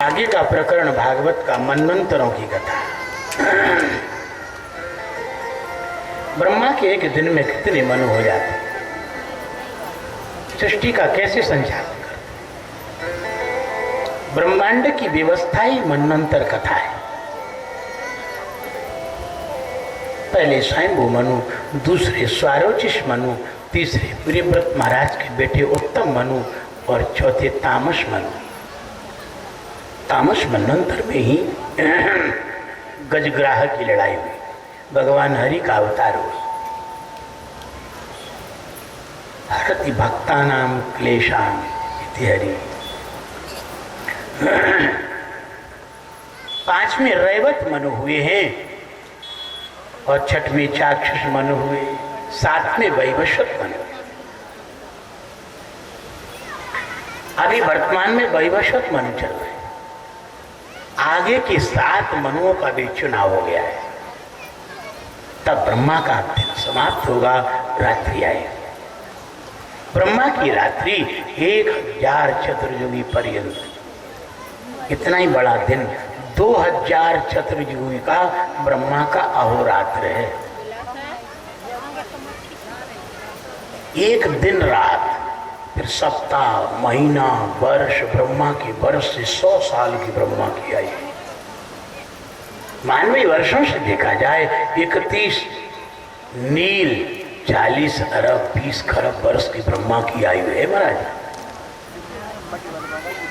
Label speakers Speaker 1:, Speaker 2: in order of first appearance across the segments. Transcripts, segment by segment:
Speaker 1: आगे का प्रकरण भागवत का मनवंतरों की कथा। ब्रह्मा के एक दिन में कितने मनु हो जाते, सृष्टि का कैसे संचालन करते। ब्रह्मांड की व्यवस्था ही मनवंतर कथा है। पहले स्वयंभू मनु, दूसरे स्वारोचिष मनु, तीसरे प्रियव्रत महाराज के बेटे उत्तम मनु और चौथे तामस मनु। तामस मनवंतर में ही गजग्राह की लड़ाई हुई, भगवान हरि का अवतार हुआ। हरति भक्तानाम क्लेशाम इति हरि। पांचवें रैवत मनु हुए हैं और छठवें चाक्षुष मनु हुए, सातवें वैवस्वत मनु। अभी वर्तमान में वैवस्वत मनु चल रहे हैं। आगे के 7 मनुओं का भी चुनाव हो गया है। तब ब्रह्मा का दिन समाप्त होगा, रात्रि आएगी। ब्रह्मा की रात्रि 1000 चतुर्युगी पर्यंत। इतना ही बड़ा दिन 2000 चतुर्युगी का ब्रह्मा का अहोरात्र है। एक दिन रात, फिर सप्ताह, महीना, वर्ष। ब्रह्मा की वर्ष से 100 साल की ब्रह्मा की आयु। मानवीय वर्षों से देखा जाए 31 नील 40 अरब 20 खरब वर्ष की ब्रह्मा की आयु है महाराज।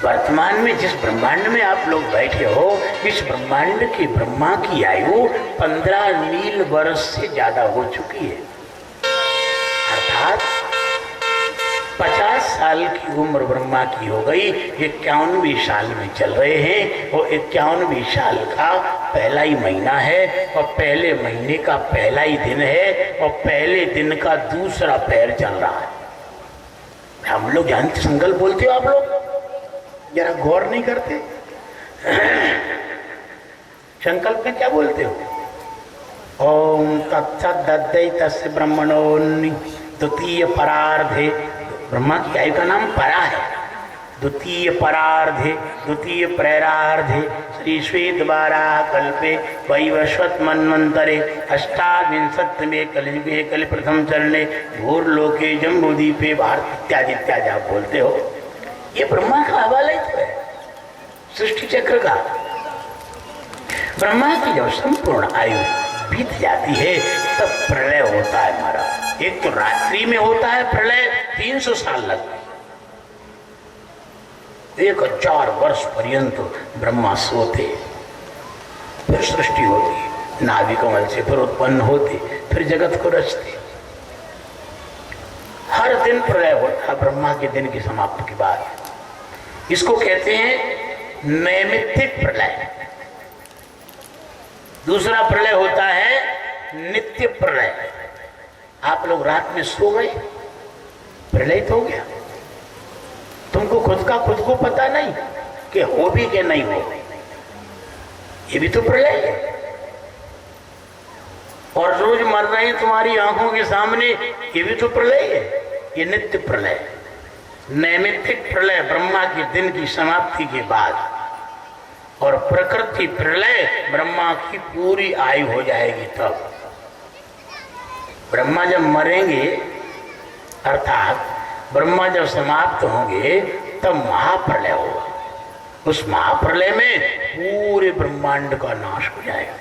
Speaker 1: वर्तमान में जिस ब्रह्मांड में आप लोग बैठे हो, इस ब्रह्मांड की ब्रह्मा की आयु 15 नील वर्ष से ज्यादा हो चुकी है। अर्थात 50 साल की उम्र ब्रह्मा की हो गई। 51वीं साल में चल रहे हैं। वो 51वीं साल का पहला ही महीना है और पहले महीने का पहला ही दिन है और पहले दिन का दूसरा पैर चल रहा है। हम लोग जानते संकल्प बोलते हो, आप लोग जरा गौर नहीं करते। संकल्प में क्या बोलते हो? ओम तत्सदद्वैतस्य ब्रह्मणो द्वितीय परार्धे। ब्रह्मा की आयु का नाम परा है। द्वितीय परार्धे, द्वितीय प्रेरार्धे श्री श्वेत वाराह कल्पे वैवस्वत मन्वंतरे अष्टाविंशतिमे कलियुगे कलि प्रथम चरणे भूर्लोके जम्बूद्वीपे भारत इत्यादि इत्यादि आप बोलते हो। ये ब्रह्मा का हवाला ही तो है, सृष्टि चक्र का। ब्रह्मा की जब संपूर्ण आयु बीत जाती है तब प्रलय होता है हमारा। एक तो रात्रि में होता है प्रलय, 300 साल लगते, 1000 वर्ष पर्यंत ब्रह्मा सोते, फिर सृष्टि होती, नाभि कमल से फिर उत्पन्न होती, फिर जगत को रचते। हर दिन प्रलय होता है ब्रह्मा के दिन की समाप्ति के बाद। इसको कहते हैं नैमित्तिक प्रलय। दूसरा प्रलय होता है नित्य प्रलय। आप लोग रात में सो गए, प्रलय तो हो गया। तुमको खुद को पता नहीं कि हो भी कि नहीं हो, ये भी तो प्रलय है। और रोज मर रहे हैं तुम्हारी आंखों के सामने, ये भी तो प्रलय है। ये नित्य प्रलय। नैमित्तिक प्रलय ब्रह्मा के दिन की समाप्ति के बाद, और प्रकृति प्रलय ब्रह्मा की पूरी आयु हो जाएगी तब। ब्रह्मा जब मरेंगे, अर्थात ब्रह्मा जब समाप्त होंगे, तब महाप्रलय होगा। उस महाप्रलय में पूरे ब्रह्मांड का नाश हो जाएगा।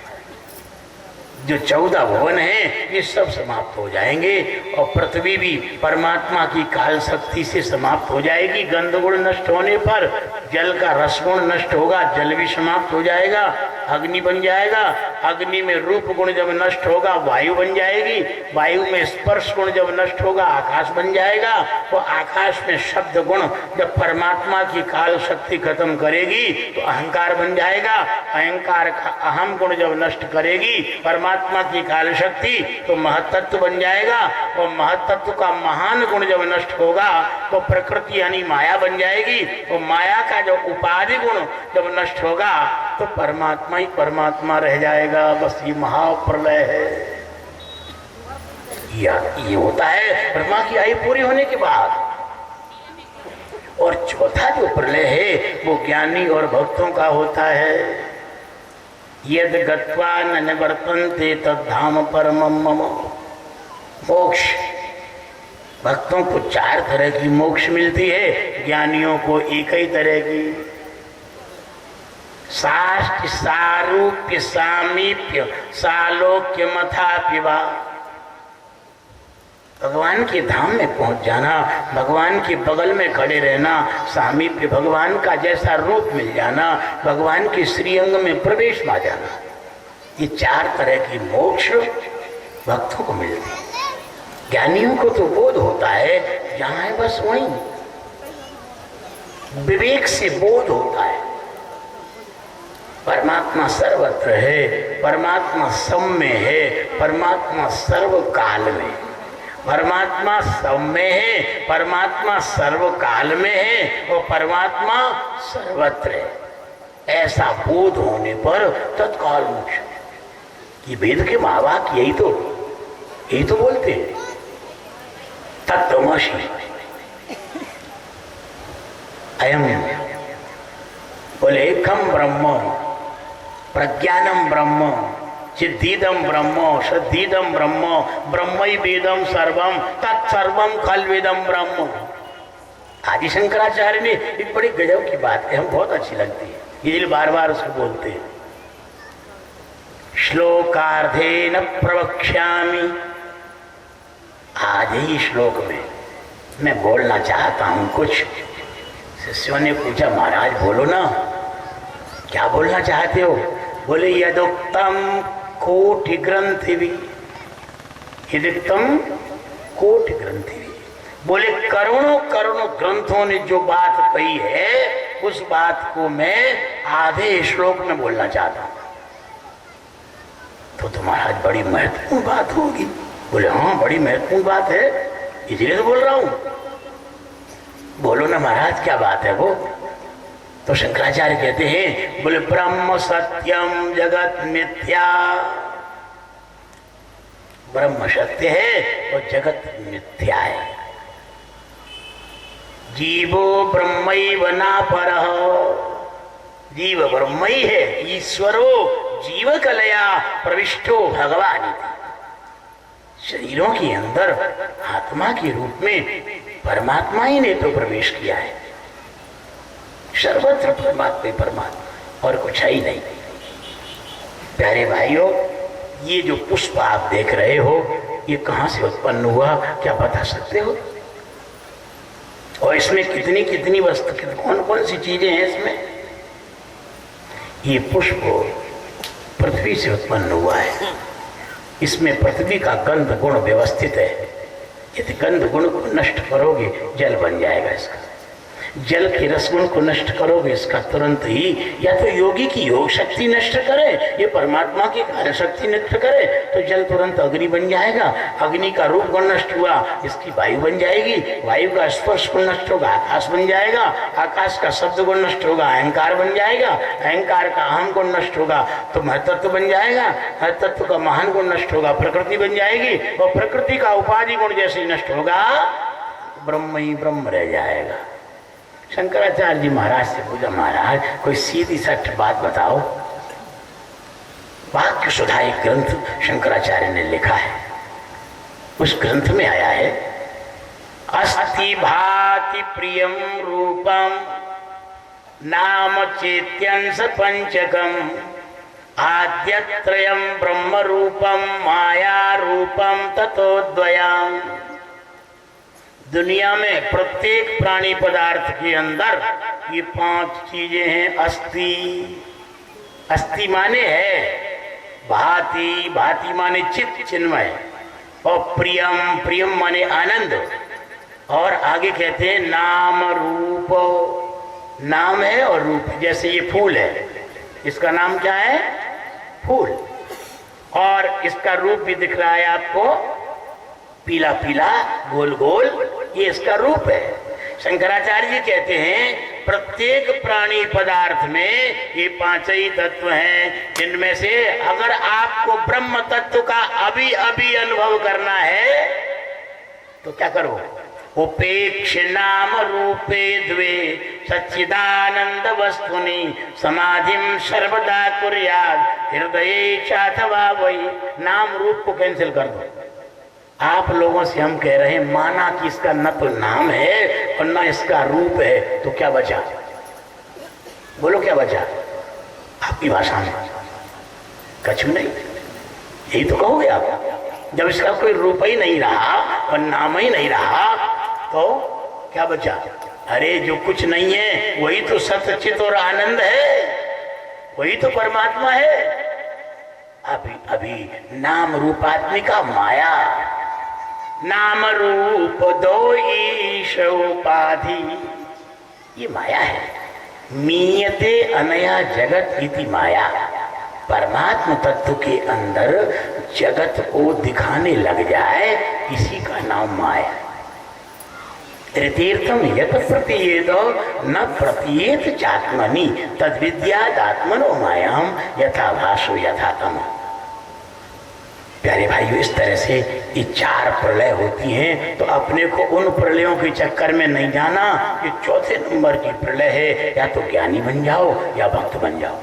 Speaker 1: जो 14 भुवन हैं ये सब समाप्त हो जाएंगे और पृथ्वी भी परमात्मा की काल शक्ति से समाप्त हो जाएगी। गंध गुण नष्ट होने पर जल का रस गुण नष्ट होगा, जल भी समाप्त हो जाएगा, अग्नि बन जाएगा। अग्नि में रूप गुण जब नष्ट होगा, वायु बन जाएगी। वायु में स्पर्श गुण जब नष्ट होगा, आकाश बन जाएगा। वो आकाश में शब्द गुण जब परमात्मा की काल शक्ति खत्म करेगी तो अहंकार बन जाएगा। अहंकार का अहम गुण जब नष्ट करेगी परमात्मा की काल शक्ति तो महत्तत्व बन जाएगा। और महत्तत्व का महान गुण जब नष्ट होगा तो प्रकृति यानी माया बन जाएगी। और माया का जो उपाधि गुण जब नष्ट होगा तो परमात्मा ही परमात्मा रह जाएगा। बस ये महाप्रलय है। ये होता है ब्रह्मा की आयु पूरी होने के बाद। और चौथा जो प्रलय है वो ज्ञानी और भक्तों का होता है। यद गत्वा न निवर्तन्ते तद्धाम परमं मम। मोक्ष भक्तों को 4 तरह की मोक्ष मिलती है, ज्ञानियों को एक ही तरह की। साष्ट सारूप्य सामीप्य सालोक्य मथापिवा। भगवान के धाम में पहुंच जाना, भगवान के बगल में खड़े रहना, सामीप्य भगवान का जैसा रूप मिल जाना, भगवान के श्रीअंग में प्रवेश पा जाना, ये 4 तरह की मोक्ष भक्तों को मिलती है। ज्ञानियों को तो बोध होता है, जहां है बस वहीं विवेक से बोध होता है। परमात्मा सर्वत्र है, परमात्मा सब में है, परमात्मा सर्वकाल में, परमात्मा सब में है, परमात्मा सर्वकाल में है और परमात्मा सर्वत्र है। ऐसा बोध होने पर तत्काल मोक्ष। ये वेद के महावाक्य यही तो बोलते हैं, तत्त्वमसि अयम, बोले एकम ब्रह्म प्रज्ञानम ब्रह्म सिद्धिदम ब्रह्म सद्धिदम ब्रह्म ब्रह्मैवेदम सर्वम तत्सर्वम खल्वेदम ब्रह्म। आदि शंकराचार्य ने एक बड़ी गजब की बात है, हम बहुत अच्छी लगती है, इसलिए बार बार उसको बोलते हैं। श्लोकार्धेन प्रवक्ष्यामि। आज ही श्लोक में मैं बोलना चाहता हूं कुछ। शिष्यों ने पूछा, महाराज बोलो ना, क्या बोलना चाहते हो? बोले यदुक्तम कोटि ग्रंथिवी, यदुक्तम कोटि ग्रंथिवी। बोले करोड़ों करोड़ों ग्रंथों ने जो बात कही है उस बात को मैं आधे श्लोक में बोलना चाहता हूं। तो महाराज बड़ी महत्वपूर्ण बात होगी। बोले हाँ बड़ी महत्वपूर्ण बात है, इसलिए तो बोल रहा हूं। बोलो ना महाराज, क्या बात है वो? तो शंकराचार्य कहते हैं, बोले ब्रह्म सत्यम जगत मिथ्या। ब्रह्म सत्य है और जगत मिथ्या है। जीवो ब्रह्मैव नापरः। जीव ब्रह्म ही है, ईश्वरो जीव कलया प्रविष्टो भगवान। शरीरों के अंदर आत्मा के रूप में परमात्मा ही ने तो प्रवेश किया है। सर्वत्र परमात्मा परमात्मा और कुछ है ही नहीं। प्यारे भाइयों, ये जो पुष्प आप देख रहे हो ये कहां से उत्पन्न हुआ, क्या बता सकते हो? और इसमें कितनी कितनी वस्तु, कौन कौन सी चीजें हैं इसमें? ये पुष्प पृथ्वी से उत्पन्न हुआ है। इसमें पृथ्वी का गंध गुण व्यवस्थित है। यदि गंध गुण को नष्ट करोगे जल बन जाएगा इसका। जल के रसगुण को नष्ट करोगे इसका तुरंत ही या तो योगी की योग शक्ति नष्ट करे, ये परमात्मा की कार्य शक्ति नष्ट करे तो जल तुरंत अग्नि बन जाएगा। अग्नि का रूप गुण नष्ट हुआ, इसकी वायु बन जाएगी। वायु का स्पर्श गुण नष्ट होगा, आकाश बन जाएगा। आकाश का शब्द गुण नष्ट होगा, अहंकार बन जाएगा। अहंकार का अहम गुण नष्ट होगा तो महतत्व बन जाएगा। महतत्व का महान गुण नष्ट होगा, प्रकृति बन जाएगी। और प्रकृति का उपाधि गुण जैसे नष्ट होगा ब्रह्म ही ब्रह्म रह जाएगा। शंकराचार्य जी महाराज से पूछा, महाराज कोई सीधी सट बात बताओ। वाक्य सुधा एक ग्रंथ शंकराचार्य ने लिखा है, उस ग्रंथ में आया है अस्ति भाति प्रियम रूपम नाम चेत्यंस पंचकम आद्यत्रयम ब्रह्म रूपम माया रूपम ततोद्वयम्। दुनिया में प्रत्येक प्राणी पदार्थ के अंदर ये 5 चीजें हैं। अस्थि, अस्थि माने है, भाति, भाति माने चित्त चिन्मय, और प्रियम, प्रियम माने आनंद। और आगे कहते हैं नाम रूप, नाम है और रूप। जैसे ये फूल है, इसका नाम क्या है? फूल। और इसका रूप भी दिख रहा है आपको, पीला पीला गोल गोल, ये इसका रूप है। शंकराचार्य जी कहते हैं प्रत्येक प्राणी पदार्थ में ये 5 ही तत्व हैं, जिनमें से अगर आपको ब्रह्म तत्व का अभी अभी अनुभव करना है तो क्या करो? उपेक्ष नाम रूपे द्वे सच्चिदानंद वस्तुनि समाधिम सर्वदा कुर्यात् हृदये चाथवा वही। नाम रूप को कैंसिल कर दो। आप लोगों से हम कह रहे हैं माना कि इसका न तो नाम है और न इसका रूप है, तो क्या बचा? बोलो क्या बचा आपकी भाषा में? कछु नहीं। यही तो कहोगे आप। जब इसका कोई रूप ही नहीं रहा और नाम ही नहीं रहा तो क्या बचा? अरे जो कुछ नहीं है वही तो सत्य चित और आनंद है, वही तो परमात्मा है। अभी नाम रूपात्मिका माया, नाम रूप दो ईश उपाधि, ये माया है। मीयते अनया जगत इति माया। परमात्म तत्व के अंदर जगत को दिखाने लग जाए, इसी का नाम माया। तृतीर्थम यत प्रतीयेत न प्रतीयेत चात्मनि तद्विद्यादात्मनो मायाम यथा भासो यथा तम। प्यारे भाइयों, इस तरह से ये चार प्रलय होती हैं, तो अपने को उन प्रलयों के चक्कर में नहीं जाना। ये चौथे नंबर की प्रलय है, या तो ज्ञानी बन जाओ या भक्त बन जाओ।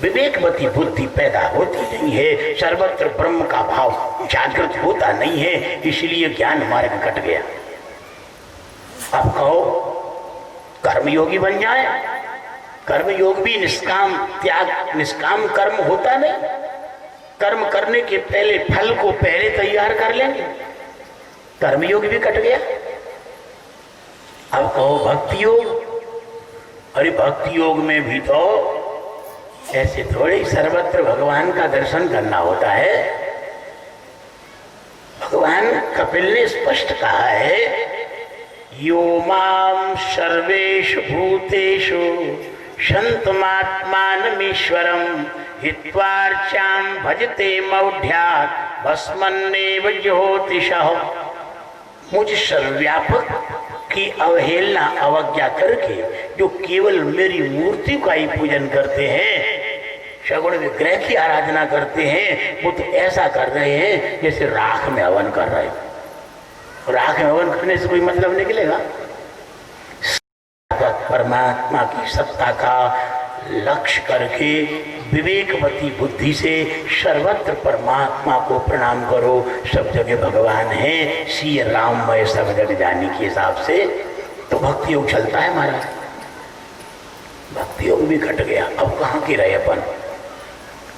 Speaker 1: विवेकवती बुद्धि पैदा होती नहीं है, सर्वत्र ब्रह्म का भाव जागृत होता नहीं है, इसलिए ज्ञान मार्ग कट गया। अब कहो कर्मयोगी बन जाए। कर्मयोग भी निष्काम त्याग, निष्काम कर्म होता नहीं। कर्म करने के पहले फल को पहले तैयार कर लेंगे, कर्मयोग भी कट गया। अब कहो भक्ति योग। अरे भक्ति योग में भी तो ऐसे थोड़े सर्वत्र भगवान का दर्शन करना होता है। भगवान कपिल ने स्पष्ट कहा है, यो माम सर्वेषु भूतेषु शन्तमात्मानमीश्वरम् हित्वार्चाम भजते मौढ़्यात् भस्मन्नेव ज्योतिषः। मुझ सर्वव्यापक की अवहेलना अवज्ञा करके जो केवल मेरी मूर्ति का ही पूजन करते हैं, सगुण विग्रह की आराधना करते हैं, वो तो ऐसा कर रहे हैं जैसे राख में हवन कर रहे हैं। राख में हवन करने से कोई मतलब निकलेगा? परमात्मा की सत्ता का लक्ष्य करके विवेकवती बुद्धि से सर्वत्र परमात्मा को प्रणाम करो। सब जगह भगवान है, श्री राममय सब जगह जाने के हिसाब से तो भक्ति योग चलता है महाराज। भक्ति योग भी घट गया। अब कहाँ के रहे अपन?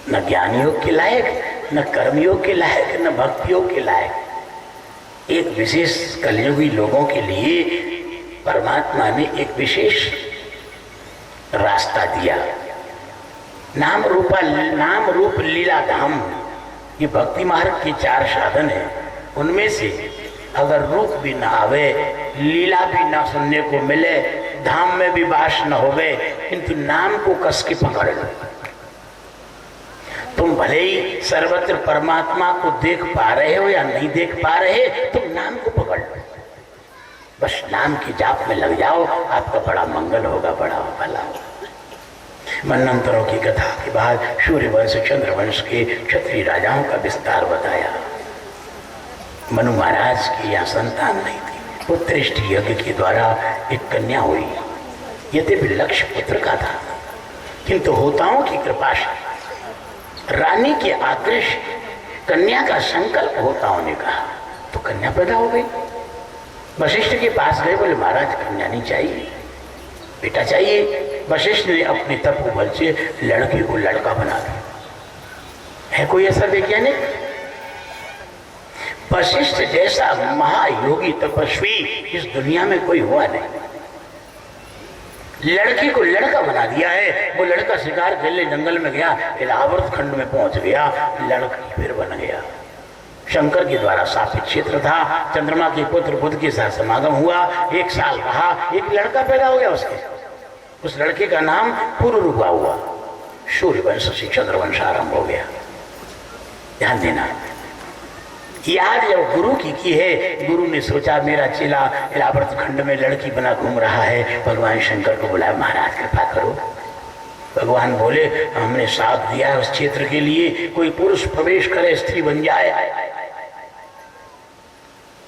Speaker 1: न ज्ञान योग के लायक, न कर्म योग के लायक, न भक्ति योग के लायक। एक विशेष कलयुगी लोगों के लिए परमात्मा ने एक विशेष रास्ता दिया। नाम रूप लीला धाम, ये भक्ति मार्ग के चार साधन हैं। उनमें से अगर रूप भी ना आवे, लीला भी ना सुनने को मिले, धाम में भी वास न होवे, किंतु नाम को कस के पकड़ लो। तुम भले ही सर्वत्र परमात्मा को देख पा रहे हो या नहीं देख पा रहे, तुम नाम को पकड़ लो। बस नाम के जाप में लग जाओ, आपका बड़ा मंगल होगा, बड़ा भला होगा। मनंतरों की कथा के बाद सूर्यवंश चंद्रवंश के क्षत्रिय राजाओं का विस्तार बताया। मनु महाराज की यहाँ संतान नहीं थी, पुत्रेष्ठ यज्ञ के द्वारा एक कन्या हुई। यद्यपि लक्ष्य पुत्र का था, किंतु होताओं की कृपा से रानी के आग्रह कन्या का संकल्प होताओं ने कहा, तो कन्या पैदा हो गई। वशिष्ठ के पास गए, बोले महाराज कन्या नहीं चाहिए, बेटा चाहिए। वशिष्ठ ने अपने तपोबल से लड़की को लड़का बना दिया। है कोई ऐसा वैज्ञानिक? वशिष्ठ जैसा महायोगी तपस्वी इस दुनिया में कोई हुआ नहीं। लड़की को लड़का बना दिया है। वो लड़का शिकार खेलने जंगल में गया, इलाहाबाद खंड में पहुंच गया, लड़की फिर बन गया। शंकर के द्वारा शापित क्षेत्र था। चंद्रमा के पुत्र बुध के साथ समागम हुआ, 1 साल रहा, एक लड़का पैदा हो गया उसके। उस लड़के का नाम पुरुरूपा हुआ। सूर्यवंश से चंद्रवंश आरंभ हो गया। ध्यान देना, याद जब गुरु की है, गुरु ने सोचा मेरा चेला इलाहाबाद खंड में लड़की बना घूम रहा है, भगवान शंकर को बुलाया, महाराज कृपा करो। भगवान बोले हमने साथ दिया है उस क्षेत्र के लिए, कोई पुरुष प्रवेश करे स्त्री बन जाए।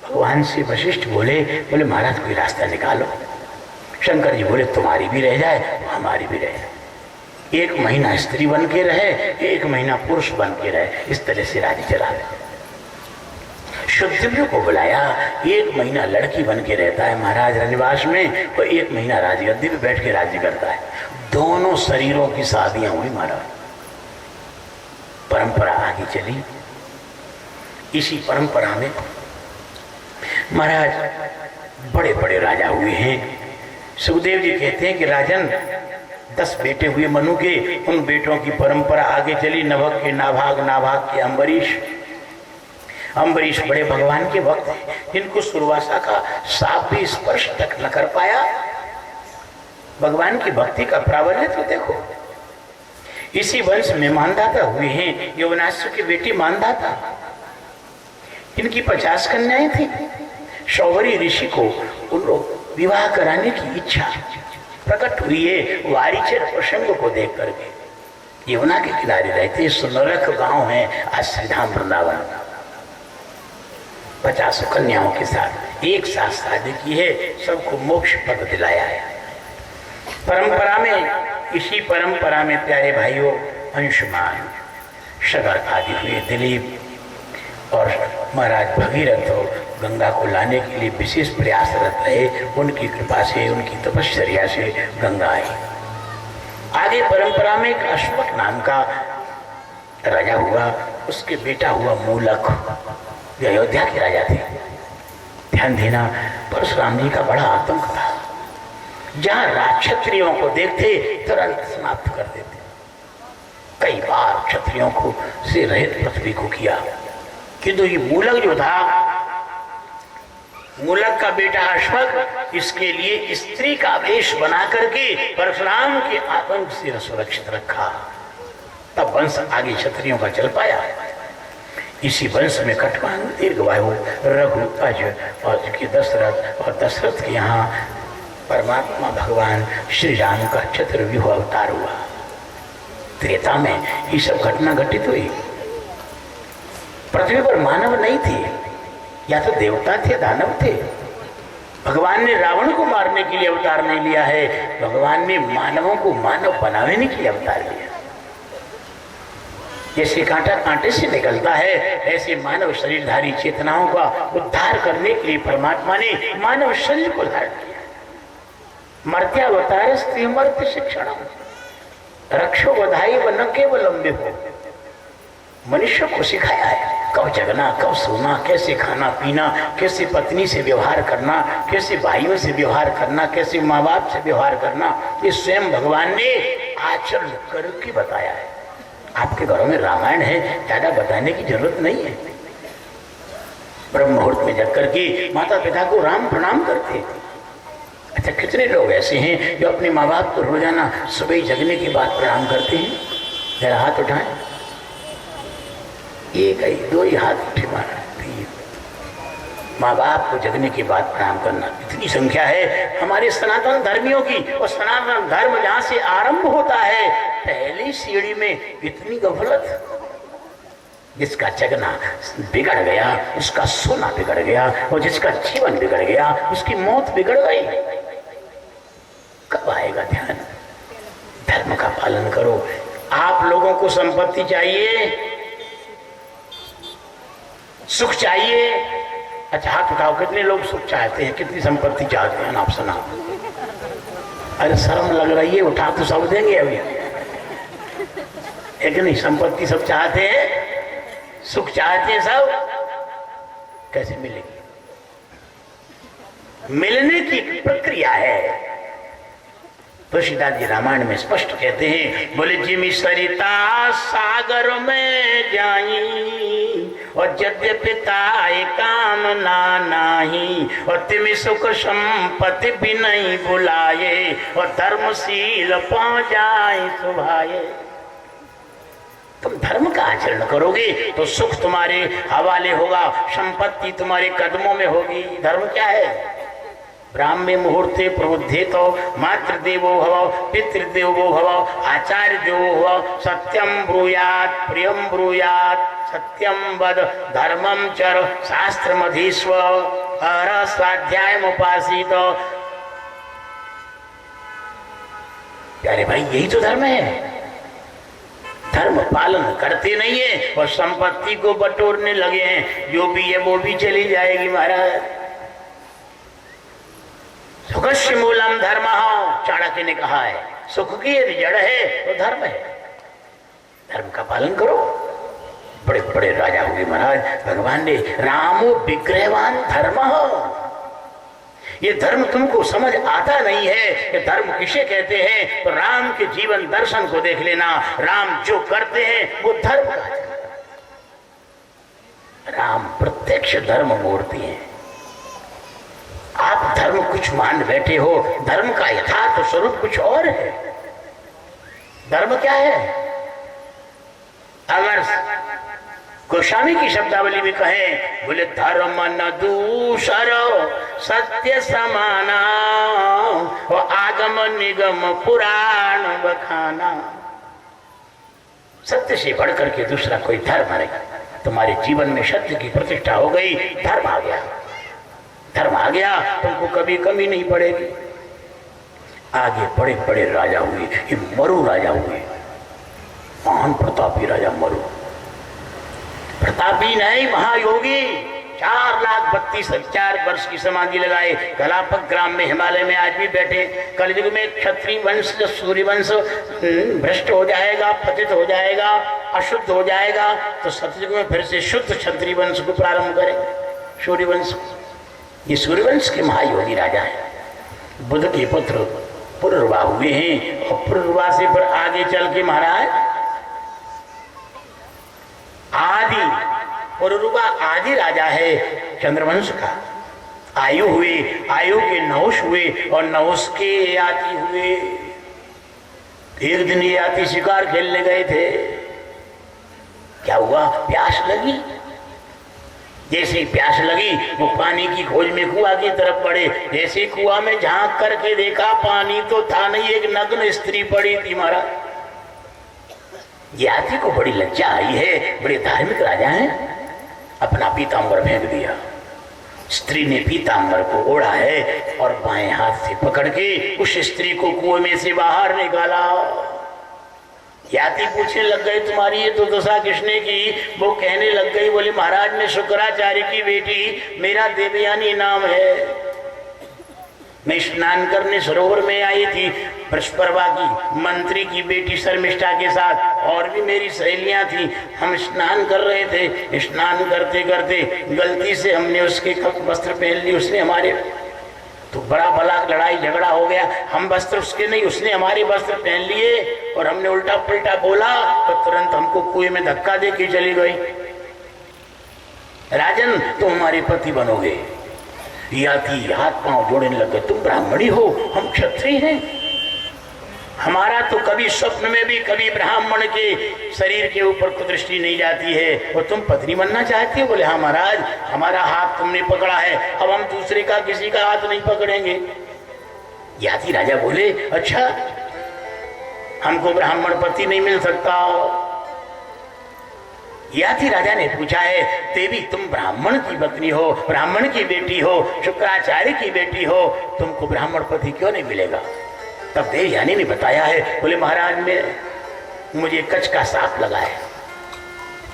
Speaker 1: भगवान से वशिष्ठ बोले महाराज कोई रास्ता निकालो। शंकर जी बोले तुम्हारी भी रह जाए हमारी भी रह जाए। 1 महीना स्त्री बन के रहे, 1 महीना पुरुष बन के रहे, इस तरह से राज्य चला। शुद्धदेव को बुलाया, 1 महीना लड़की बन के रहता है महाराज रनिवास में, और 1 महीना राजगद्दी पे बैठ के राज्य करता है। दोनों शरीरों की शादियां हुई महाराज। परंपरा आगे चली। इसी परंपरा में महाराज बड़े बड़े राजा हुए हैं। सुखदेव जी कहते हैं कि राजन 10 बेटे हुए मनु के, उन बेटों की परंपरा आगे चली। नभग के नाभाग, नाभाग के अम्बरीश। अम्बरीश बड़े भगवान के भक्त हैं, जिनको सुरवासा का साप भी स्पर्श तक न कर पाया। भगवान की भक्ति का प्राबल्य तो देखो। इसी वंश में मानधाता हुए हैं यवनाश्व की बेटी मानधाता। इनकी 50 कन्याएं थी। शौवरी ऋषि को उन लोग विवाह कराने की इच्छा प्रकट हुई है वारिचर प्रसंग को देख करके। यमुना के किनारे रहते सुनरक गांव है आज श्रीधाम वृंदावन। 50 कन्याओं के साथ एक साथ शादी की है, सबको मोक्ष पद दिलाया है। परंपरा में, इसी परंपरा में प्यारे भाइयों अंशुमान, शगर आदि हुए, दिलीप और महाराज भगीरथ गंगा को लाने के लिए विशेष प्रयासरत रहे। उनकी कृपा से, उनकी तपश्चर्या से गंगा आई। आगे परंपरा में एक अश्वक नाम का राजा हुआ, उसके बेटा हुआ मूलक। अयोध्या के राजा थे। ध्यान देना, परशुराम जी का बड़ा आतंक था। जहां राजक्षत्रियों को देखते तुरंत समाप्त कर देते। कई बार क्षत्रियों को से रहित पृथ्वी को किया, किंतु ये मूलक जो था, मूलक का बेटा अश्वक, इसके लिए स्त्री का वेश बना करके परशुराम के आतंक से सुरक्षित रखा। तब वंश आगे क्षत्रियों का चल पाया। इसी वंश में कटवान दीर्घवायु रघु अज और दशरथ, और दशरथ के यहाँ परमात्मा भगवान श्री राम का चतुर्व्यूह अवतार हुआ। त्रेता में ये सब घटना घटित हुई। पृथ्वी पर मानव नहीं थे, या तो देवता थे, दानव थे। भगवान ने रावण को मारने के लिए अवतार नहीं लिया है, भगवान ने मानवों को मानव बनाने के लिए अवतार लिया। जैसे कांटा कांटे से निकलता है, ऐसे मानव शरीरधारी चेतनाओं का उद्धार करने के लिए परमात्मा ने मानव शरीर को धारण किया। मर्त्यावतार स्त्री मर्त्य शिक्षण रक्षो बधाई व न केवलम विभो। मनुष्य को सिखाया है कब जगना, कब सोना, कैसे खाना पीना, कैसे पत्नी से व्यवहार करना, कैसे भाइयों से व्यवहार करना, कैसे माँ बाप से व्यवहार करना। ये स्वयं भगवान ने आचरण करके बताया है। आपके घरों में रामायण है, ज्यादा बताने की जरूरत नहीं है। ब्रह्म मुहूर्त में जग करके माता पिता को राम प्रणाम करते। अच्छा, कितने लोग ऐसे हैं जो अपने माँ बाप को रोजाना सुबह जगने के बाद प्रणाम करते हैं? जरा हाथ उठाएं। एक ही, दो ही हाथ उठे मारा। माँ बाप को जगने के बाद प्रणाम करना इतनी संख्या है हमारे सनातन धर्मियों की। और सनातन धर्म जहाँ से आरंभ होता है, पहली सीढ़ी में इतनी गफलत। जिसका जगना बिगड़ गया उसका सोना बिगड़ गया, और जिसका जीवन बिगड़ गया उसकी मौत बिगड़ गई। कब आएगा ध्यान? धर्म का पालन करो। आप लोगों को संपत्ति चाहिए, सुख चाहिए। अच्छा, हाथ उठाओ, कितने लोग सुख चाहते हैं, कितनी संपत्ति चाहते हैं? आप सुना। अरे शर्म लग रही है, उठा तो सब देंगे अभी, है कि नहीं? संपत्ति सब चाहते हैं, सुख चाहते हैं सब। कैसे मिलेगी? मिलने की प्रक्रिया है। तुलसीदास जी रामायण में स्पष्ट कहते हैं, बोले जिमि सरिता सागर में जाई, और यद्यपि ताई कामना नाही, और तिमि सुख संपत्ति भी नहीं बुलाए, और धर्मशील पा जाए सुभाए। तुम धर्म का आचरण करोगे तो सुख तुम्हारे हवाले होगा, संपत्ति तुम्हारे कदमों में होगी। धर्म क्या है? ब्राह्मे मुहूर्ते प्रबुद्धेत मातृदेवो भव पितृदेवो भव आचार्य देवो भव सत्यम ब्रूयात् प्रियम ब्रूयात् सत्यम वद धर्मम चर शास्त्रमधीस्व हर स्वाध्यायमुपासीत। प्यारे भाई, यही तो धर्म है। धर्म पालन करते नहीं है और संपत्ति को बटोरने लगे हैं। जो भी है वो भी चली जाएगी महाराज। सुखस्य मूलम धर्म, चाणक्य ने कहा है, सुख की यदि जड़ है तो धर्म है। धर्म का पालन करो। बड़े बड़े राजा हुए महाराज। भगवान ने रामो विग्रहवान धर्म, ये धर्म तुमको समझ आता नहीं है कि धर्म किसे कहते हैं, तो राम के जीवन दर्शन को देख लेना। राम जो करते हैं वो धर्म का है। राम प्रत्यक्ष धर्म मूर्ति है। आप धर्म कुछ मान बैठे हो, धर्म का यथार्थ स्वरूप कुछ और है। धर्म क्या है? अगर गोस्वामी की शब्दावली में कहें, बोले धर्म न दूसर सत्य समाना, आगम निगम पुराण बखाना। सत्य से बढ़कर के दूसरा कोई धर्म नहीं। तुम्हारे जीवन में सत्य की प्रतिष्ठा हो गई, धर्म आ गया। धर्म आ गया, तुमको कभी कमी नहीं पड़ेगी। आगे बड़े बड़े राजा हुए। ये मरु राजा हुए, महान प्रतापी राजा मरु। प्रतापी नहीं, महायोगी। 4,32,000 वर्ष की समाधि लगाए कलापक ग्राम में, हिमालय में आज भी बैठे। कलयुग में क्षत्रिय वंश, सूर्य वंश भ्रष्ट हो जाएगा, पतित हो जाएगा, अशुद्ध हो जाएगा, तो सतयुग में फिर से शुद्ध क्षत्रिय वंश को प्रारंभ करेंगे, सूर्य वंश। ये सूर्यवंश के महायोगी राजा है। बुद्ध के पुत्र पुरुरवा हुए हैं और पुरुरवा से फिर आगे चल के महाराज आदि पुरुरवा आदि राजा है चंद्रवंश का। आयु हुए, आयु के नहुष हुए और नहुष के याति हुए। एक दिन ये याति शिकार खेलने गए थे। क्या हुआ? प्यास लगी। जैसे प्यास लगी वो पानी की खोज में कुआं की तरफ बढ़े। जैसे कुआं में झांक करके देखा, पानी तो था नहीं, एक नग्न स्त्री पड़ी थी महाराज। यात्री को बड़ी लज्जा आई है, बड़े धार्मिक राजा हैं। अपना पीतांबर फेंक दिया। स्त्री ने पीतांबर को ओढ़ा है और बाएं हाथ से पकड़ के उस स्त्री को कुएं में से बाहर निकाला। यात्री पूछने लग गए, तुम्हारी ये तो दशा किसने की? वो कहने लग गई, बोले महाराज मैं शुक्राचार्य की बेटी, मेरा देवयानी नाम है। मैं स्नान करने सरोवर में आई थी, बृहस्पति की मंत्री की बेटी शर्मिष्ठा के साथ, और भी मेरी सहेलियां थी। हम स्नान कर रहे थे। स्नान करते करते गलती से हमने उसके वस्त्र पहन ली। उसने हमारे, तो बड़ा भला लड़ाई झगड़ा हो गया। हम वस्त्र उसके नहीं, उसने हमारे वस्त्र पहन लिए और हमने उल्टा पुल्टा बोला तो तुरंत हमको कुएं में धक्का दे के चली गई। राजन तुम हमारे पति बनोगे। याती हाथ पांव जोड़ने लग गए, तुम ब्राह्मणी हो, हम क्षत्रिय हैं। हमारा तो कभी स्वप्न में भी कभी ब्राह्मण के शरीर के ऊपर को दृष्टि नहीं जाती है, और तुम पत्नी बनना चाहती हो? बोले हाँ महाराज, हमारा हाथ तुमने पकड़ा है, अब हम दूसरे का किसी का हाथ नहीं पकड़ेंगे। याती राजा बोले अच्छा, हमको ब्राह्मण पति नहीं मिल सकता? याती राजा ने पूछा है, देवी तुम ब्राह्मण की पत्नी हो, ब्राह्मण की बेटी हो, शुक्राचार्य की बेटी हो, तुमको ब्राह्मण पति क्यों नहीं मिलेगा? तब देवयानी ने बताया है, बोले महाराज मुझे कच्छ का साप लगा है।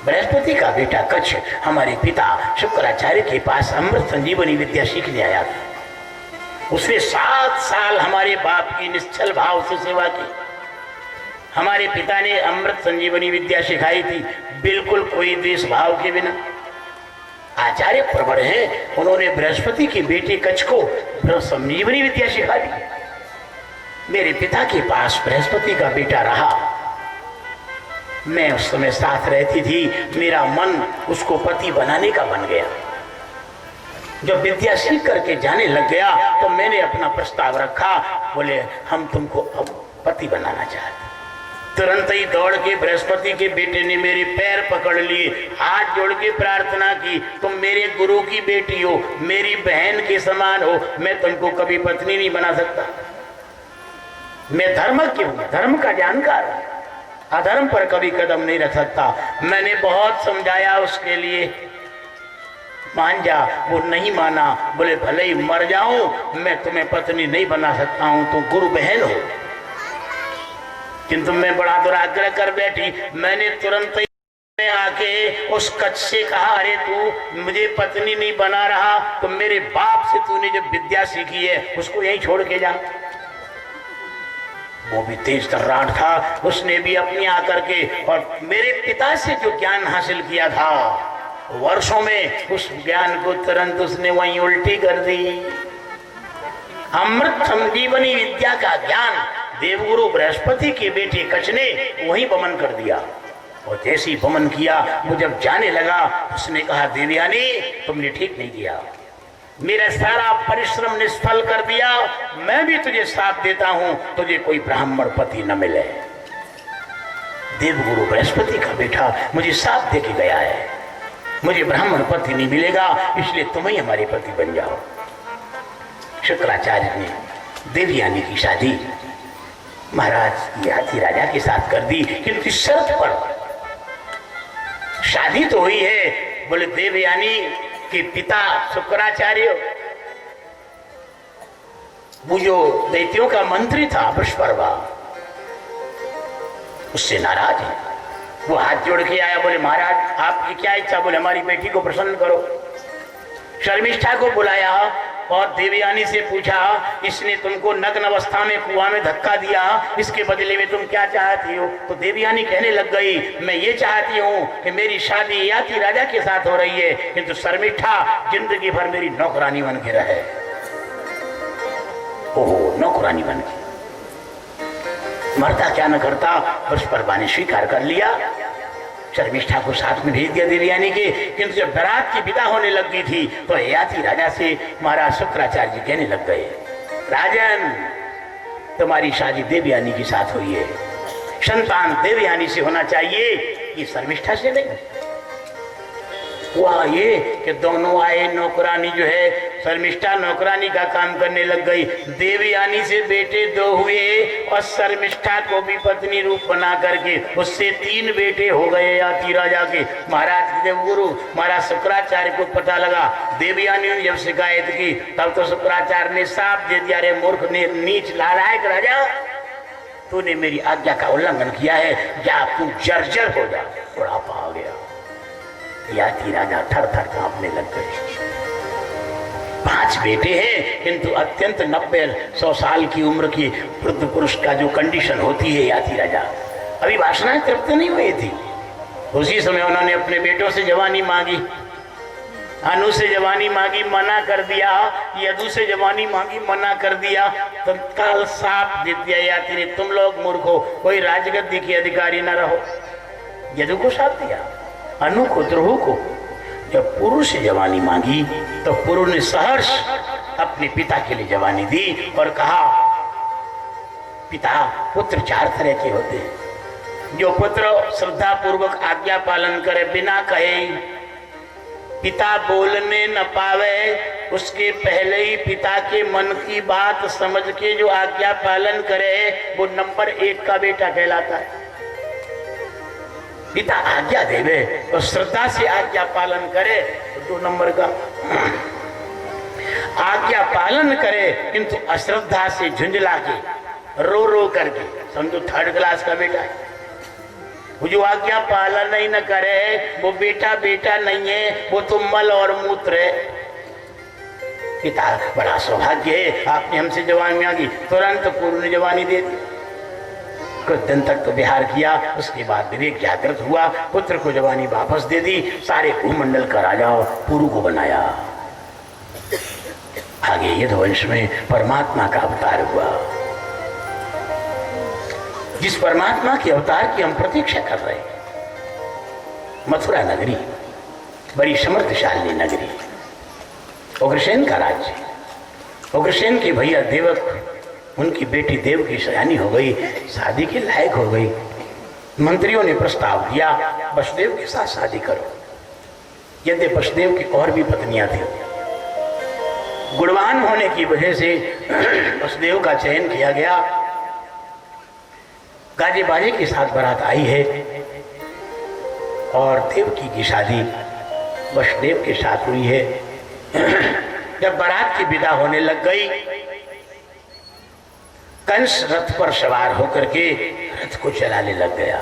Speaker 1: बृहस्पति का बेटा कच्छ हमारे पिता शुक्राचार्य के पास अमृत संजीवनी विद्या सीखने आया था। उसने 7 साल हमारे बाप की निश्चल भाव से सेवा की। हमारे पिता ने अमृत संजीवनी विद्या सिखाई थी, बिल्कुल कोई द्वेष भाव के बिना। आचार्य प्रवर हैं, उन्होंने बृहस्पति के बेटे कच्छ को संजीवनी विद्या सिखा दी। मेरे पिता के पास बृहस्पति का बेटा रहा। मैं उस समय साथ रहती थी, मेरा मन उसको पति बनाने का बन गया। जब विद्या सीख करके जाने लग गया तो मैंने अपना प्रस्ताव रखा, बोले हम तुमको अब पति बनाना चाहते। तुरंत ही दौड़ के बृहस्पति के बेटे ने मेरे पैर पकड़ लिए, हाथ जोड़ के प्रार्थना की, तुम मेरे गुरु की बेटी हो, मेरी बहन के समान हो, मैं तुमको कभी पत्नी नहीं बना सकता। मैं धर्मज्ञ हूं, धर्म का जानकार, अधर्म पर कभी कदम नहीं रख सकता। मैंने बहुत समझाया उसके लिए, मान जा, वो नहीं माना। बोले भले ही मर जाऊं, मैं तुम्हें पत्नी नहीं बना सकता हूं, तुम गुरु बहन हो। किंतु मैं बड़ा दुराग्रह कर बैठी। मैंने तुरंत ही आके उस कच्छ से कहा, अरे तू मुझे पत्नी नहीं बना रहा तो मेरे बाप से तूने जो विद्या सीखी है उसको यहीं छोड़ के जा। वो भी तेज तर्राट था, उसने भी अपनी आकर के और मेरे पिता से जो ज्ञान हासिल किया था वर्षों में, उस ज्ञान को तुरंत उसने वहीं उल्टी कर दी। अमृत संजीवनी विद्या का ज्ञान देवगुरु बृहस्पति के बेटे कच्छ ने वहीं बमन कर दिया। और जैसे ही बमन किया, वो जब जाने लगा, उसने कहा, देवयानी तुमने ठीक नहीं किया, मेरा सारा परिश्रम निष्फल कर दिया। मैं भी तुझे साथ देता हूं, तुझे कोई ब्राह्मण पति न मिले। देवगुरु बृहस्पति का बेटा मुझे साथ दे के गया है, मुझे ब्राह्मण पति नहीं मिलेगा, इसलिए तुम ही हमारे पति बन जाओ। शुक्राचार्य ने देवयानी की शादी महाराज याति राजा के साथ कर दी, किंतु इस शर्त पर, शादी तो हुई है, बोले देवयानी के पिता शुक्राचार्य, वो जो दैत्यों का मंत्री था वृषपर्वा, उससे नाराज है। वो हाथ जोड़ के आया, बोले महाराज आपकी क्या इच्छा? बोले हमारी बेटी को प्रसन्न करो। शर्मिष्ठा को बुलाया और देवयानी से पूछा, इसने तुमको नग्न अवस्था में कुआं में धक्का दिया, इसके बदले में तुम क्या चाहती हो? तो देवयानी कहने लग गई, मैं ये चाहती हूँ कि मेरी शादी याति राजा के साथ हो रही है, किंतु शर्मिष्ठा जिंदगी भर मेरी नौकरानी बन के रहे। ओहो, नौकरानी बन के मरता क्या न करता, उस पर बाने स्वीकार कर लिया। शर्मिष्ठा को साथ में भेज दिया देवयानी के। किंतु जब बारात की विदा होने लग गई थी तो याति राजा से महाराज शुक्राचार्य जी कहने लग गए, राजन तुम्हारी शादी देवयानी के साथ हुई है, संतान देवयानी से होना चाहिए, ये शर्मिष्ठा से नहीं। हुआ ये कि दोनों आए, नौकरानी जो है शर्मिष्ठा नौकरानी का काम करने लग गई। देवयानी से बेटे दो हुए और शर्मिष्ठा को भी पत्नी रूप बना करके उससे 3 बेटे हो गए याति राजा के। महाराज देवगुरु महाराज शुक्राचार्य को पता लगा, देवयानी ने जब शिकायत की तब तो शुक्राचार्य ने साफ दे दिया, रे मूर्ख ने नीच नालायक राजा, तूने मेरी आज्ञा का उल्लंघन किया है, जा तू जर्जर हो जा। बुढ़ापा आ गया, याति राजा थर थर कांपने लग गए। 5 बेटे हैं, किंतु अत्यंत 90-100 साल की उम्र की वृद्ध पुरुष का जो कंडीशन होती है, याति राजा अभी वासनाएं तृप्त नहीं हुई थी। उसी समय उन्होंने अपने बेटों से जवानी मांगी, अनु से जवानी मांगी, मना कर दिया, यदु से जवानी मांगी, मना कर दिया। तत्काल साफ दे दिया याति ने, तुम लोग मूर्ख हो, कोई राजगद्दी के अधिकारी न रहो। यदु को साफ दिया, अनु को, ध्रुव को। जब पुरु से जवानी मांगी तो पुरु ने सहर्ष अपने पिता के लिए जवानी दी और कहा, पिता पुत्र 4 तरह के होते हैं, जो पुत्र श्रद्धा पूर्वक आज्ञा पालन करे, बिना कहे पिता बोलने न पावे, उसके पहले ही पिता के मन की बात समझ के जो आज्ञा पालन करे, वो नंबर 1 का बेटा कहलाता है। पिता आज्ञा देवे और श्रद्धा से आज्ञा पालन करे तो 2 नंबर का। आज्ञा पालन करे किंतु अश्रद्धा से झुंझला के, रो रो करके, समझो 3rd क्लास का बेटा है। वो जो आज्ञा पालन ही न करे वो बेटा बेटा नहीं है, वो तो मल और मूत्र है। पिता बड़ा सौभाग्य है, आपने हमसे जवानी मांगी, तुरंत पूर्व ने जवानी दे दी। कुछ दिन तक तो विहार किया, उसके बाद विवेक जागृत हुआ, पुत्र को जवानी वापस दे दी, सारे भूमंडल का राजा पुरु को बनाया। आगे यदुवंश में परमात्मा का अवतार हुआ, जिस परमात्मा के अवतार की हम प्रतीक्षा कर रहे हैं। मथुरा नगरी बड़ी समर्थशाली नगरी, उग्रसेन का राज्य। उग्रसेन के भैया देवक, उनकी बेटी देव की सयानी हो गई, शादी के लायक हो गई, मंत्रियों ने प्रस्ताव दिया वसुदेव के साथ शादी करो। यद्य वसुदेव की और भी पत्नियां थी, गुणवान होने की वजह से वसुदेव का चयन किया गया। गाजे बाजे के साथ बारात आई है और देवकी की शादी वसुदेव के साथ हुई है। जब बारात की विदा होने लग गई, कंस रथ पर सवार होकर के रथ को चलाने लग गया।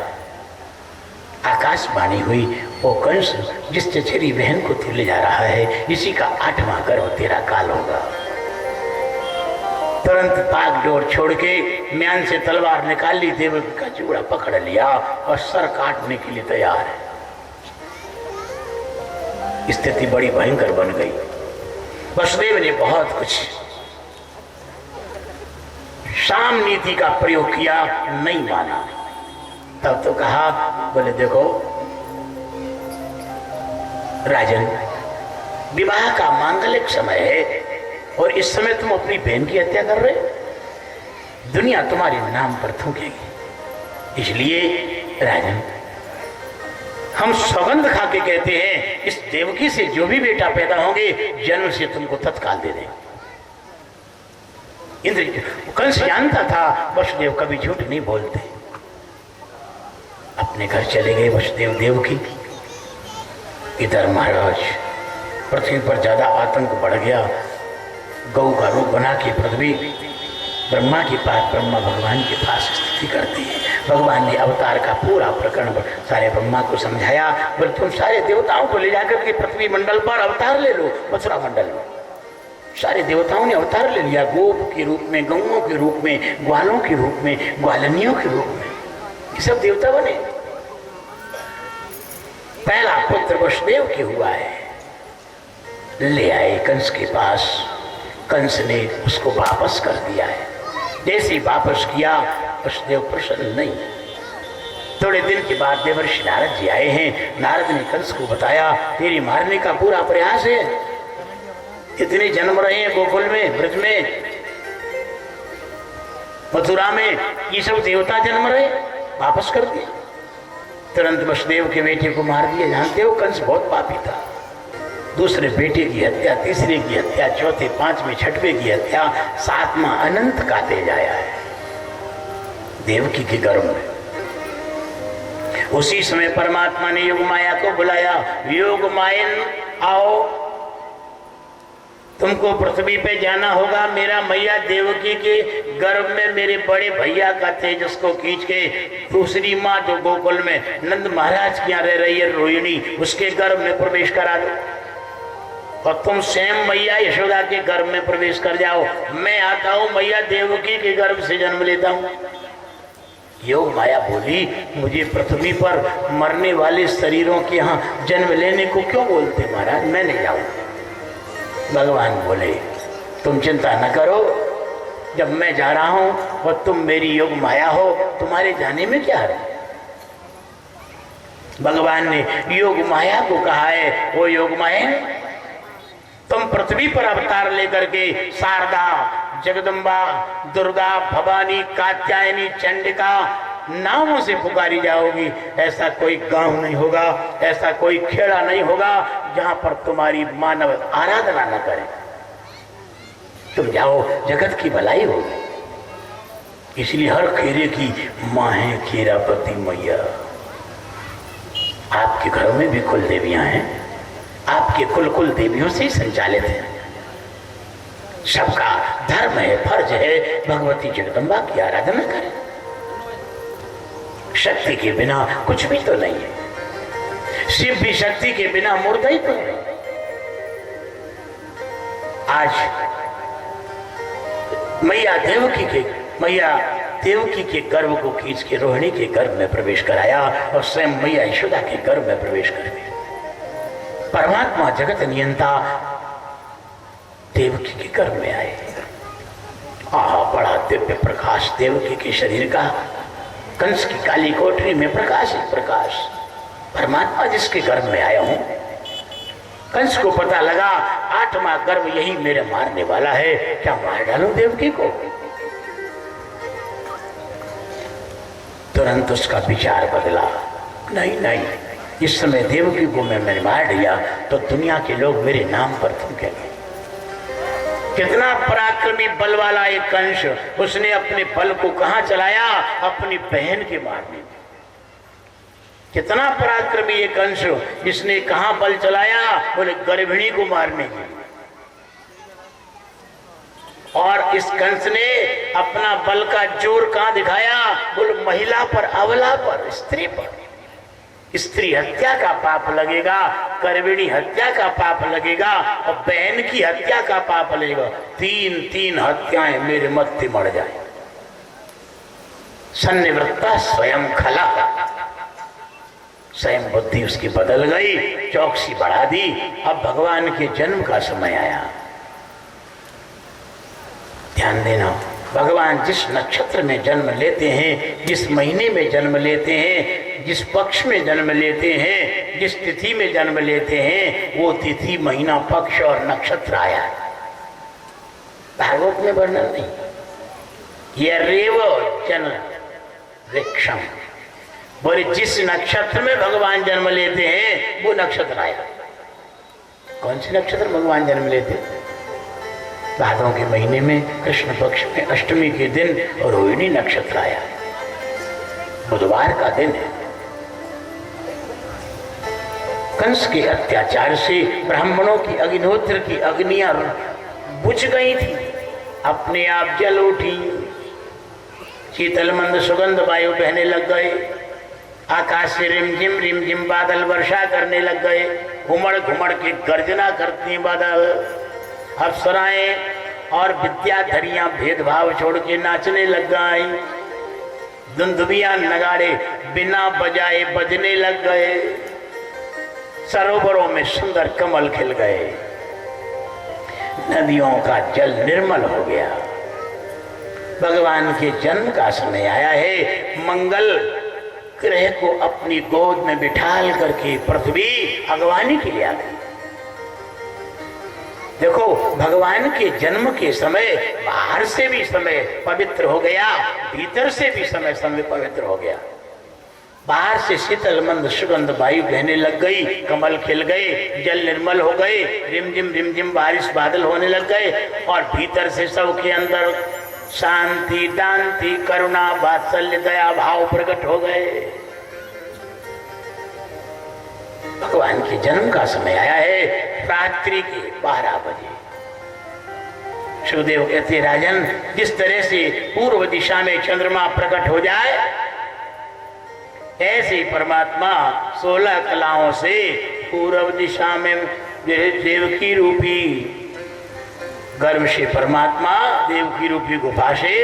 Speaker 1: आकाशवाणी हुई, वो कंस जिस चचेरी बहन को तू ले जा रहा है, इसी का 8वां गर्भ तेरा काल होगा। तुरंत पाक डोर छोड़ के म्यान से तलवार निकाल ली, देवकी का चूड़ा पकड़ लिया और सर काटने के लिए तैयार है। स्थिति बड़ी भयंकर बन गई। वसुदेव ने बहुत कुछ साम नीति का प्रयोग किया, नहीं माना। तब तो कहा, बोले देखो राजन, विवाह का मांगलिक समय है और इस समय तुम अपनी बहन की हत्या कर रहे, दुनिया तुम्हारे नाम पर थूकेगी। इसलिए राजन, हम सौगंध खा के कहते हैं, इस देवकी से जो भी बेटा पैदा होंगे जन्म से तुमको तत्काल दे दें। इंद्र कंस जानता था वसुदेव कभी झूठ नहीं बोलते। अपने घर चले गए वसुदेव देवकी। इधर महाराज पृथ्वी पर ज्यादा आतंक बढ़ गया। गौ का रूप बना के पृथ्वी ब्रह्मा के पास, ब्रह्मा भगवान के पास स्थिति करती है। भगवान ने अवतार का पूरा प्रकरण सारे ब्रह्मा को समझाया। बोले तुम सारे देवताओं को ले जाकर के पृथ्वी मंडल पर अवतार ले लो। मथुरा मंडल में सारे देवताओं ने अवतार ले लिया, गोप के रूप में, गौओं के रूप में, ग्वालों के रूप में, ग्वालनियों के रूप में, ये सब देवता बने। पहला पुत्र वसुदेव के हुआ है, ले आए कंस के पास। कंस ने उसको वापस कर दिया है। जैसे वापस किया, वसुदेव प्रसन्न नहीं। थोड़े दिन के बाद देवर्षि नारद जी आए हैं। नारद ने कंस को बताया, तेरी मारने का पूरा प्रयास है, इतने जन्म रहे हैं गोकुल में, ब्रज में, मथुरा में, ये सब देवता जन्म रहे, वापस कर दिया। तुरंत वसुदेव के बेटे को मार दिया। जानते हो कंस बहुत पापी था। दूसरे बेटे की हत्या, तीसरे की हत्या, चौथे, पांचवें, छठवें की हत्या, 7वां अनंत काटे जाया है देवकी के गर्भ में। उसी समय परमात्मा ने योग माया को बुलाया, योग मायन आओ, तुमको पृथ्वी पे जाना होगा। मेरा मैया देवकी के गर्भ में मेरे बड़े भैया का तेजस को खींच के दूसरी माँ जो गोकुल में नंद महाराज की यहाँ रह रही है रोहिणी, उसके गर्भ में प्रवेश करा दो और तुम स्वयं मैया यशोदा के गर्भ में प्रवेश कर जाओ। मैं आता हूँ मैया देवकी के गर्भ से जन्म लेता हूँ। योग माया बोली, मुझे पृथ्वी पर मरने वाले शरीरों के यहाँ जन्म लेने को क्यों बोलते महाराज, मैं नहीं जाऊँगा। भगवान बोले, तुम चिंता न करो, जब मैं जा रहा हूं और तुम मेरी योग माया हो, तुम्हारे जाने में क्या है। भगवान ने योग माया को कहा है, वो योग माया, तुम पृथ्वी पर अवतार लेकर के शारदा, जगदम्बा, दुर्गा, भवानी, कात्यायनी, चंडिका नामों से पुकारी जाओगी। ऐसा कोई गांव नहीं होगा, ऐसा कोई खेड़ा नहीं होगा जहां पर तुम्हारी मानव आराधना न करे। तुम जाओ, जगत की भलाई होगी। इसलिए हर खेरे की माँ है खेरापति मैया। आपके घरों में भी कुल देवियां हैं, आपके कुल देवियों से ही संचालित है। सबका धर्म है, फर्ज है भगवती जगदम्बा की आराधना करें। शक्ति के बिना कुछ भी तो नहीं है, शिव भी शक्ति के बिना मुर्दा ही तो है। आज मैया देवकी के गर्भ को खींच के रोहिणी के गर्भ में प्रवेश कराया और स्वयं मैया यशोदा के गर्भ में प्रवेश कर गए। परमात्मा जगत नियंता देवकी के गर्भ में आए। बड़ा दिव्य प्रकाश देवकी के शरीर का। कंस की काली कोठरी में प्रकाश ही प्रकाश। परमात्मा जिसके गर्भ में आया हूं, कंस को पता लगा 8वां गर्भ यही मेरे मारने वाला है, क्या मार डालूं देवकी को। तुरंत उसका विचार बदला, नहीं नहीं, इस समय देवकी को मैंने मार दिया तो दुनिया के लोग मेरे नाम पर थूकेंगे। कितना पराक्रमी बल वाला एक कंस, उसने अपने बल को कहां चलाया? अपनी बहन के मारने में। कितना पराक्रमी एक कंस, जिसने कहां बल चलाया? बोले गर्भिणी को मारने के लिए। और इस कंस ने अपना बल का जोर कहां दिखाया? बोले महिला पर, अबला पर, स्त्री पर। स्त्री हत्या का पाप लगेगा, गर्भिणी हत्या का पाप लगेगा और बहन की हत्या का पाप लगेगा। तीन तीन हत्याएं मेरे मत्थे मर जाए। सन्निवृत्ता स्वयं खला, स्वयं बुद्धि उसकी बदल गई, चौकसी बढ़ा दी। अब भगवान के जन्म का समय आया। ध्यान देना, भगवान जिस नक्षत्र में जन्म लेते हैं, जिस महीने में जन्म लेते हैं, जिस पक्ष में जन्म लेते हैं, जिस तिथि में जन्म लेते हैं, वो तिथि, महीना, पक्ष और नक्षत्र आया है। भागवत में वर्णन नहीं। यह रेव जन वृक्षम, बोले जिस नक्षत्र में भगवान जन्म लेते हैं वो नक्षत्र आया। कौन से नक्षत्र भगवान जन्म लेते? भादों के महीने में कृष्ण पक्ष में अष्टमी के दिन रोहिणी नक्षत्र आया, बुधवार का दिन है। कंस के अत्याचार से ब्राह्मणों की अग्निहोत्र की अग्नियां बुझ गई थी, अपने आप जल उठी। शीतल मंद सुगंध वायु बहने लग गए, आकाश से रिम झिम बादल वर्षा करने लग गए, घुमड़ घुमड़ के गर्जना करती बादल। अप्सराएं और विद्याधरियां भेदभाव छोड़ के नाचने लग गई। दुंदुभियां नगाड़े बिना बजाए बजने लग गए। सरोवरों में सुंदर कमल खिल गए, नदियों का जल निर्मल हो गया। भगवान के जन्म का समय आया है। मंगल ग्रह को अपनी गोद में बिठाल करके पृथ्वी अगवानी के लिए आ गई। देखो, भगवान के जन्म के समय बाहर से भी समय पवित्र हो गया, भीतर से भी समय पवित्र हो गया। बाहर से शीतल मंद सुगंध वायु बहने लग गई, कमल खिल गए, जल निर्मल हो गए, रिमझिम बारिश बादल होने लग गए। और भीतर से सबके अंदर शांति, दांति, करुणा, वात्सल्य, दया भाव प्रकट हो गए। भगवान के जन्म का समय आया है, रात्रि के 12 बजे। सुखदेव कहते, राजन, जिस तरह से पूर्व दिशा में चंद्रमा प्रकट हो जाए, ऐसे परमात्मा 16 कलाओं से पूर्व दिशा में देवकी रूपी गर्भ से परमात्मा देवकी रूपी गुफा से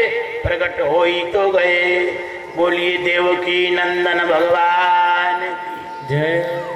Speaker 1: प्रकट हो ही तो गए। बोलिए देवकी नंदन भगवान की जय।